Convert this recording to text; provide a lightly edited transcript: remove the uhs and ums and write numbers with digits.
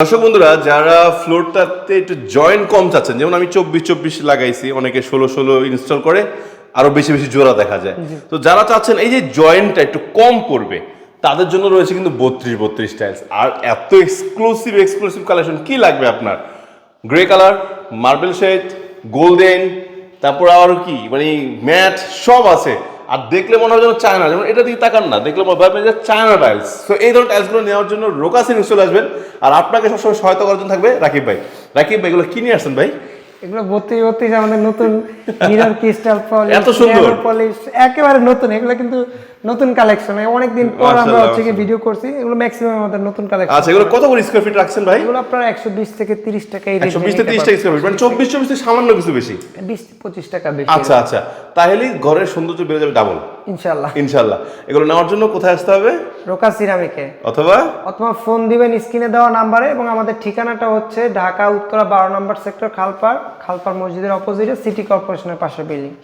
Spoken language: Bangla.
দর্শক বন্ধুরা যারা ফ্লোরটাতে একটু জয়েন্ট কম চাচ্ছেন, যেমন আমি 24 লাগাইছি, অনেকে 16 ইনস্টল করে, আরো বেশি বেশি জোড়া দেখা যায়। তো যারা চাচ্ছেন এই যে জয়েন্টটা একটু কম পড়বে, তাদের জন্য রয়েছে কিন্তু 32 টাইলস। আর এত এক্সক্লুসিভ কালেকশন কি লাগবে আপনার? Grey colour, marble shade, golden, তারপর আরো কি মানে ম্যাট সব আছে। আর দেখলে মনে হয় যেন চায়না, যেমন এটা দিয়ে তাকান না, দেখলে মনে হয় যে চায়না টাইলস। তো এই ধরনের টাইলসগুলো নেওয়ার জন্য রোকাসিন চলে আসবেন। আর আপনাকে সবসময় সহায়তা করার জন্য থাকবে রাকিব ভাই। রাকিব ভাই, এগুলো কি নিয়ে আসছেন ভাই? এগুলো 32 আমাদের নতুন মিরর ক্রিস্টাল পলিশ, এত সুন্দর পলিশ, একেবারে নতুন। এগুলো কিন্তু নতুন কালেকশন, অনেকদিন পর আমরা হচ্ছে কি ভিডিও করছি। এগুলো ম্যাক্সিমাম আমাদের নতুন কালেকশন। আচ্ছা, এগুলো কত করে স্কয়ার ফিট রাখছেন ভাই? এগুলো আপনারা 120 থেকে 30 টাকা, 120 থেকে 30 টাকা স্কয়ার ফিট, মানে 24 থেকে সামান্য কিছু বেশি, 20-25 টাকা বেশি। আচ্ছা আচ্ছা, তাহলে ঘরের সৌন্দর্য বেড়ে যাবে ডাবল ইনশাআল্লাহ। ইনশাআল্লাহ। এগুলো নেওয়ার জন্য কোথায় আসতে হবে? রোকা সিরামিকে, অথবা ফোন দিবেন স্ক্রিনে দেওয়া নাম্বারে। এবং আমাদের ঠিকানাটা হচ্ছে ঢাকা উত্তরা 12 নম্বর সেক্টর, খালপাড় মসজিদের অপোজিটে, সিটি কর্পোরেশনের পাশে বিল্ডিং।